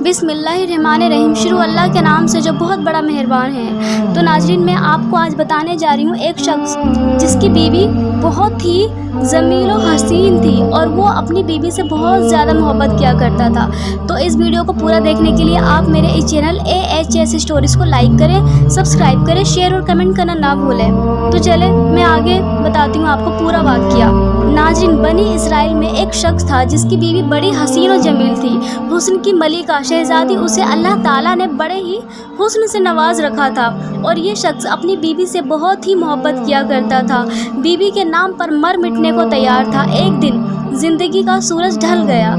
बिस्मिल्लाहिर्रहमानिर्रहीम। शुरू अल्लाह के नाम से जो बहुत बड़ा मेहरबान है। तो नाजरीन, मैं आपको आज बताने जा रही हूँ एक शख्स जिसकी बीवी बहुत ही जमील और हसीन थी और वो अपनी बीवी से बहुत ज़्यादा मोहब्बत किया करता था। तो इस वीडियो को पूरा देखने के लिए आप मेरे इस चैनल AHS स्टोरीज़ को लाइक करें, सब्सक्राइब करें, शेयर और कमेंट करना ना भूलें। तो चले मैं आगे बताती हूँ आपको पूरा वाक़या। नाज़रीन, बनी इसराइल में एक शख्स था जिसकी बीवी बड़ी हसीन और जमील थी। हुस्न की मलिका शहज़ादी, उसे अल्लाह ताला ने बड़े ही हुस्न से नवाज रखा था और ये शख्स अपनी बीवी से बहुत ही मोहब्बत किया करता था। बीवी के नाम पर मर मिटने को तैयार था। एक दिन ज़िंदगी का सूरज ढल गया।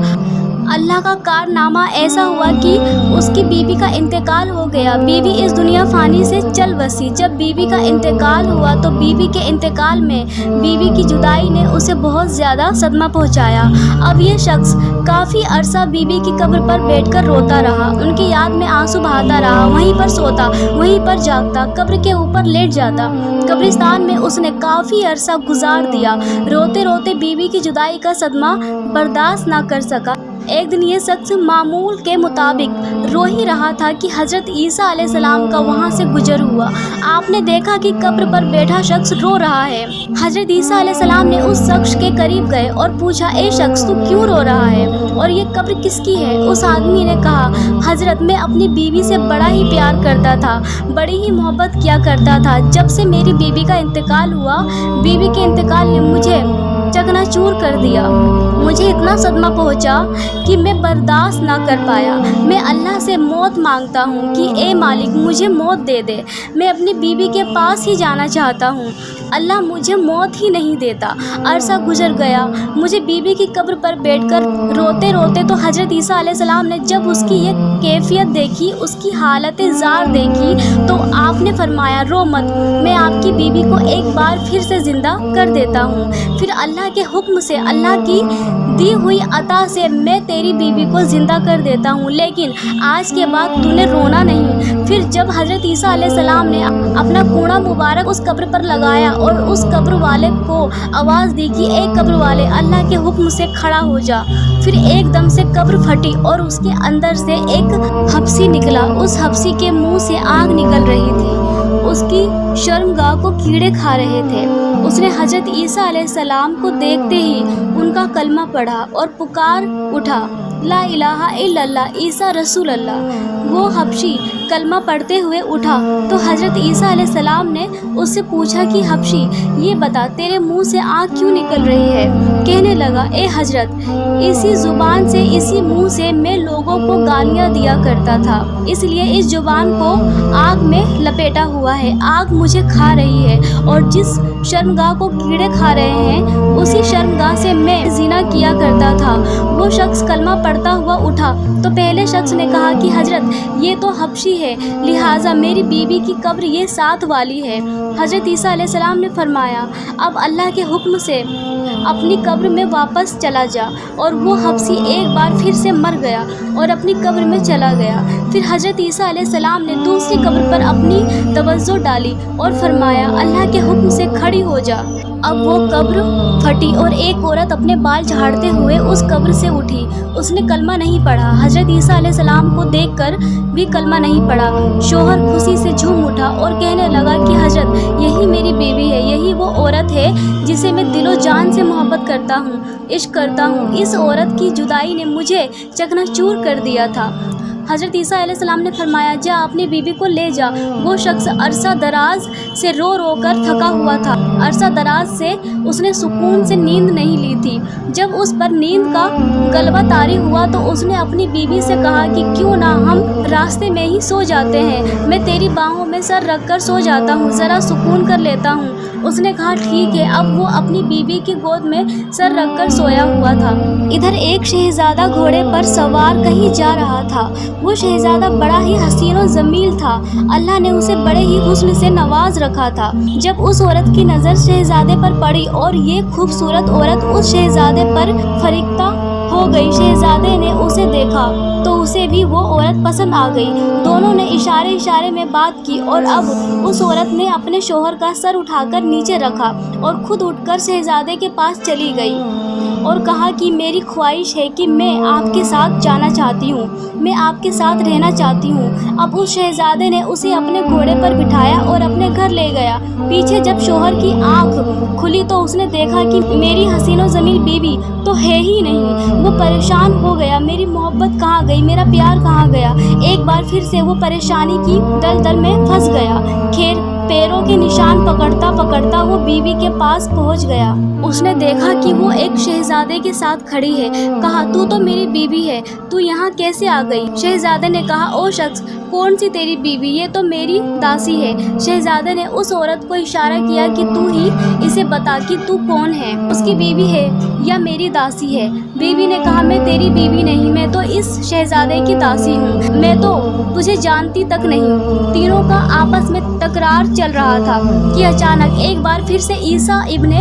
अल्लाह का कारनामा ऐसा हुआ कि उसकी बीवी का इंतकाल हो गया। बीवी इस दुनिया फ़ानी से चल बसी। जब बीवी का इंतकाल हुआ तो बीवी के इंतकाल में बीवी की जुदाई ने उसे बहुत ज़्यादा सदमा पहुंचाया। अब ये शख्स काफ़ी अरसा बीवी की कब्र पर बैठकर रोता रहा, उनकी याद में आंसू बहाता रहा। वहीं पर सोता, वहीं पर जागता, कब्र के ऊपर लेट जाता। कब्रिस्तान में उसने काफ़ी अरसा गुजार दिया। रोते रोते बीवी की जुदाई का सदमा बर्दाश्त ना कर सका। एक दिन ये शख्स मामूल के मुताबिक रो ही रहा था कि हज़रत ईसा अलैहिस्सलाम का वहाँ से गुजर हुआ। आपने देखा कि कब्र पर बैठा शख्स रो रहा है। हज़रत ईसा अलैहिस्सलाम ने उस शख्स के करीब गए और पूछा, ए शख्स, तू क्यों रो रहा है और ये कब्र किसकी है? उस आदमी ने कहा, हज़रत, मैं अपनी बीवी से बड़ा ही प्यार करता था, बड़ी ही मोहब्बत किया करता था। जब से मेरी बीवी का इंतकाल हुआ, बीवी के इंतकाल ने मुझे चकनाचूर कर दिया। मुझे इतना सदमा पहुंचा कि मैं बर्दाश्त ना कर पाया। मैं अल्लाह से मौत मांगता हूँ कि ए मालिक, मुझे मौत दे दे। मैं अपनी बीवी के पास ही जाना चाहता हूँ। अल्लाह मुझे मौत ही नहीं देता। अरसा गुजर गया। मुझे बीवी की कब्र पर बैठकर रोते रोते तो हज़रत ईसा अलैहिस्सलाम ने जब उसकी ये कैफियत देखी, उसकी हालत ज़ार देखी, तो आपने फरमाया, रो मत, मैं आपकी बीवी को एक बार फिर से ज़िंदा कर देता हूँ। फिर अल्लाह के हुक्म से, अल्लाह की दी हुई अता से मैं तेरी बीवी को ज़िंदा कर देता हूँ, लेकिन आज के बाद तूने रोना नहीं। फिर जब हज़रत ईसा अलैहिस्सलाम ने अपना कूड़ा मुबारक उस कब्र पर लगाया और उस कब्र वाले को आवाज़ दी कि एक कब्र वाले, अल्लाह के हुक्म से खड़ा हो जा। फिर एकदम से कब्र फटी और उसके अंदर से एक हब्सी निकला। उस हब्सी के मुंह से आग निकल रही थी। उसकी शर्मगाह को कीड़े खा रहे थे। उसने हज़रत ईसा अलैहिस्सलाम को देखते ही उनका कलमा पढ़ा और पुकार उठा, ला इलाहा इल्लल्लाह, ईसा रसूल अल्लाह। वो हबशी कलमा पढ़ते हुए उठा तो हज़रत ईसा अलैहिस्सलाम ने उससे पूछा कि हबशी, ये बता, तेरे मुंह से आग क्यों निकल रही है? कहने लगा, ए हजरत, इसी ज़ुबान से, इसी मुंह से मैं लोगों को गालियाँ दिया करता था, इसलिए इस ज़ुबान को आग में लपेटा हुआ है। आग मुझे खा रही है और जिस शर्मगाह को कीड़े खा रहे हैं, उसी शर्मगाह से मैं ज़िना किया करता था। वो शख्स कलमा पढ़ता हुआ उठा तो पहले शख्स ने कहा कि हजरत, ये तो हबशी है, लिहाजा मेरी बीवी की कब्र ये साथ वाली है। हज़रत ईसा अलैहिस्सलाम ने फरमाया, अब अल्लाह के हुक्म से अपनी कब्र में वापस चला जा। और वो हबशी एक बार फिर से मर गया और अपनी कब्र में चला गया। फिर हज़रत ईसा अलैहिस्सलाम ने दूसरी कब्र पर अपनी तवज्जो डाली और फरमाया, अल्लाह के हुक्म से खड़ी हो जा। अब वो कब्र फटी और एक औरत अपने बाल झाड़ते हुए उस कब्र से उठी। उसने कलमा नहीं पढ़ा। हज़रत ईसा अलैहिस्सलाम को देखकर भी कलमा नहीं पढ़ा। शोहर खुशी से झूम उठा और कहने लगा कि हज़रत, यही मेरी बीवी है, यही वो औरत है जिसे मैं दिलो जान से मोहब्बत करता हूँ, इश्क करता हूँ। इस औरत की जुदाई ने मुझे चकनाचूर कर दिया था। हज़रत ईसा अलैहिस्सलाम ने फरमाया, जा अपनी बीवी को ले जा। वो शख्स अरसा दराज से रो रो कर थका हुआ था। अरसा दराज से उसने सुकून से नींद नहीं ली थी। जब उस पर नींद का गलबा तारी हुआ तो उसने अपनी बीवी से कहा कि क्यों ना हम रास्ते में ही सो जाते हैं, मैं तेरी बाहों में सर रख कर सो जाता हूँ, ज़रा सुकून कर लेता हूँ। उसने कहा, ठीक है। अब वो अपनी बीवी की गोद में सर रखकर सोया हुआ था। इधर एक शहज़ादा घोड़े पर सवार कहीं जा रहा था। वो शहज़ादा बड़ा ही हसीन और जमील था। अल्लाह ने उसे बड़े ही हुस्न से नवाज रखा था। जब उस औरत की नज़र शहज़ादे पर पड़ी और ये खूबसूरत औरत उस शहज़ादे पर फरिश्ता हो गई, शहज़ादे ने उसे देखा तो उसे भी वो औरत पसंद आ गई। दोनों ने इशारे इशारे में बात की और अब उस औरत ने अपने शोहर का सर उठाकर नीचे रखा और खुद उठकर शहज़ादे के पास चली गई। اور کہا کہ میری خواہش ہے کہ میں آپ کے ساتھ جانا چاہتی ہوں، میں آپ کے ساتھ رہنا چاہتی ہوں۔ اب اس شہزادے نے اسے اپنے گھوڑے پر بٹھایا اور اپنے گھر لے گیا۔ پیچھے جب شوہر کی آنکھ کھلی تو اس نے دیکھا کہ میری حسین و جمیل بیوی تو ہے ہی نہیں۔ وہ پریشان ہو گیا، میری محبت کہاں گئی، میرا پیار کہاں گیا؟ ایک بار پھر سے وہ پریشانی کی دلدل میں پھنس گیا۔ خیر پیروں کے نشان پکڑتا پکڑتا وہ بیوی کے پاس پہنچ گیا۔ اس نے دیکھا کہ وہ ایک شہزادے کے ساتھ کھڑی ہے۔ کہا تو میری بیوی ہے، تو یہاں کیسے آ گئی؟ شہزادے نے کہا او شخص کون سی تیری بیوی؟ یہ تو میری داسی ہے۔ شہزادے نے اس عورت کو اشارہ کیا کہ تو ہی اسے بتا کہ تو کون ہے، اس کی بیوی ہے یا میری داسی ہے؟ بیوی نے کہا میں تیری بیوی نہیں، میں تو اس شہزادے کی داسی ہوں، میں تو تجھے جانتی تک نہیں۔ تینوں کا آپس میں تکرار چل رہا تھا کہ اچانک ایک بار پھر سے عیسیٰ ابن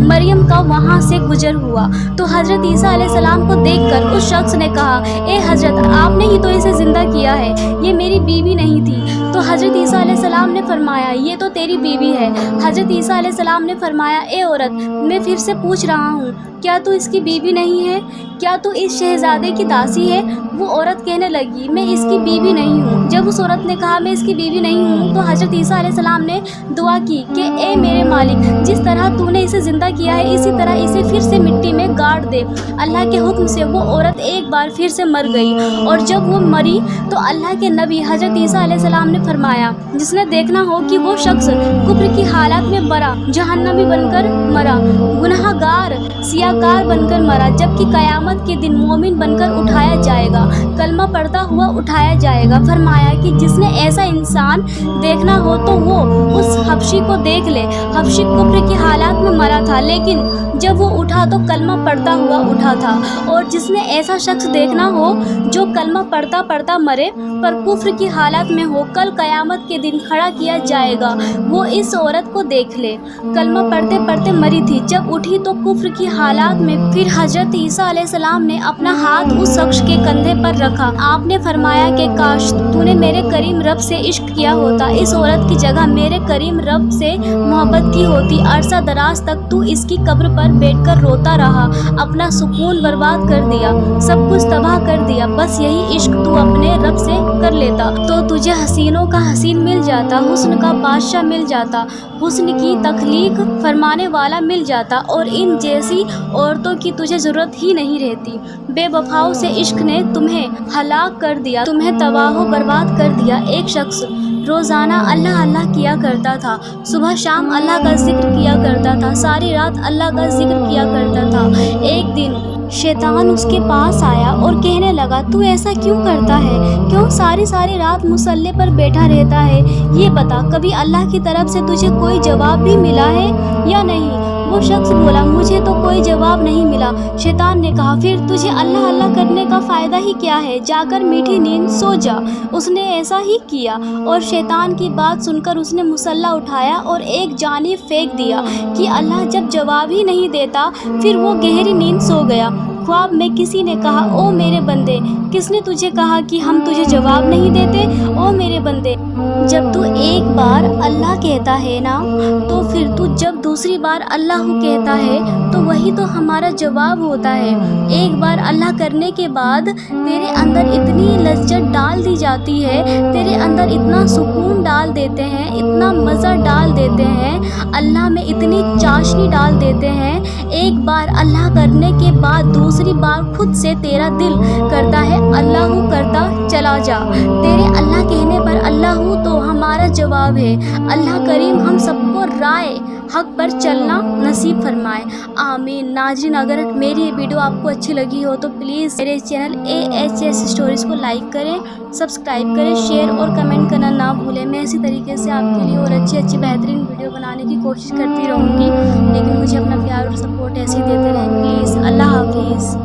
مریم کا وہاں سے گزر ہوا تو حضرت عیسیٰ علیہ السلام کو دیکھ کر اس شخص نے کہا اے حضرت آپ نے ہی تو اسے زندہ کیا ہے، یہ میری بیوی نہیں تھی۔ تو حضرت عیسیٰ علیہ السلام نے فرمایا یہ تو تیری بیوی ہے۔ حضرت عیسیٰ علیہ السلام نے فرمایا اے عورت میں پھر سے پوچھ رہا ہوں کیا تو اس کی بیوی نہیں ہے؟ کیا تو اس شہزادے کی داسی ہے؟ وہ عورت کہنے لگی میں اس کی بیوی نہیں ہوں۔ جب اس عورت نے کہا میں اس کی بیوی نہیں ہوں تو حضرت عیسیٰ علیہ السلام نے دعا کی کہ اے میرے مالک جس طرح تو نے اسے زندہ کیا ہے اسی طرح اسے پھر سے مٹی میں گاڑ دے۔ اللہ کے حکم سے وہ عورت ایک بار پھر سے مر گئی، اور جب وہ مری تو اللہ کے نبی حضرت عیسیٰ علیہ السلام نے فرمایا جس نے دیکھنا ہو کہ وہ شخص کفر کی حالت میں مرا، جہنمی بن کر مرا، گناہ گار سیاکار بن کر مرا، جبکہ قیامت کے دن مومن بن کر اٹھایا جائے گا، کلمہ پڑھتا ہوا اٹھایا جائے گا۔ فرمایا کہ جس نے ایسا انسان دیکھنا ہو تو وہ اس حبشی کو دیکھ لے۔ حبشی کفر کی حالات میں مرا تھا لیکن جب وہ اٹھا تو کلمہ پڑھتا ہوا اٹھا تھا، اور جس نے ایسا شخص دیکھنا ہو جو کلمہ پڑھتا پڑھتا مرے پر کفر کی حالت میں ہو، کل قیامت کے دن کھڑا کیا جائے گا، وہ اس عورت کو دیکھ لے۔ کلمہ پڑھتے پڑھتے مری تھی، جب اٹھی تو کفر کی حالات میں۔ پھر حضرت عیسیٰ علیہ السلام نے اپنا ہاتھ اس شخص کے کندھے پر رکھا۔ آپ نے فرمایا کہ کاش تو نے میرے کریم رب سے عشق کیا ہوتا، اس عورت کی جگہ میرے کریم رب سے محبت کی ہوتی، عرصہ دراز تک تو اس کی قبر پر بیٹھ کر روتا رہا، اپنا سکون برباد کر دیا، سب کچھ تباہ کر دیا، بس یہی عشق تو اپنے رب سے کر لیتا تو تجھے حسینوں کا حسین مل جاتا، حسن کا بادشاہ مل جاتا، حسن کی تخلیق فرمانے والا مل جاتا، اور ان جیسی عورتوں کی تجھے ضرورت ہی نہیں رہتی۔ بے وفاؤں سے عشق نے تمہیں ہلاک کر دیا، تمہیں تباہ و برباد کر دیا۔ ایک شخص روزانہ اللہ اللہ کیا کرتا تھا، صبح شام اللہ کا ذکر کیا کرتا تھا، ساری رات اللہ کا ذکر کیا کرتا تھا۔ ایک دن شیطان اس کے پاس آیا اور کہنے لگا تو ایسا کیوں کرتا ہے، کیوں ساری رات مصلی پر بیٹھا رہتا ہے؟ یہ بتا کبھی اللہ کی طرف سے تجھے کوئی جواب بھی ملا ہے یا نہیں؟ وہ شخص بولا مجھے تو کوئی جواب نہیں ملا۔ شیطان نے کہا پھر تجھے اللہ اللہ کرنے کا فائدہ ہی کیا ہے، جا کر میٹھی نیند سو جا۔ اس نے ایسا ہی کیا، اور شیطان کی بات سن کر اس نے مصلی اٹھایا اور ایک جانب پھینک دیا کہ اللہ جب جواب ہی نہیں دیتا پھر وہ گہری نیند سو گیا۔ خواب میں کسی نے کہا او میرے بندے کس نے تجھے کہا کہ ہم تجھے جواب نہیں دیتے؟ او میرے بندے جب تو ایک بار اللہ کہتا ہے نا تو پھر تو جب دوسری بار اللہ کہتا ہے تو وہی تو ہمارا جواب ہوتا ہے۔ ایک بار اللہ کرنے کے بعد تیرے اندر اتنی لذت ڈال دی جاتی ہے، تیرے اندر اتنا سکون ڈال دیتے ہیں، اتنا مزہ ڈال دیتے ہیں، اللہ میں اتنی چاشنی ڈال دیتے ہیں۔ ایک بار اللہ کرنے کے بعد دوسری بار خود سے تیرا دل کرتا ہے اللہ کرتا چلا جا۔ تیرے اللہ کہنے پر اللہ تو ہمارا جواب ہے۔ اللہ کریم ہم سب کو رائے حق پر چلنا نصیب فرمائے، آمین۔ ناظرین اگر میری یہ ویڈیو آپ کو اچھی لگی ہو تو پلیز میرے چینل AHS اسٹوریز کو لائک کریں، سبسکرائب کریں، شیئر اور کمنٹ کرنا نہ بھولیں۔ میں اسی طریقے سے آپ کے لیے اور اچھی بہترین ویڈیو بنانے کی کوشش کرتی رہوں گی، لیکن مجھے اپنا پیار اور سپورٹ ایسے ہی دیتے رہیں پلیز۔ اللہ حافظ۔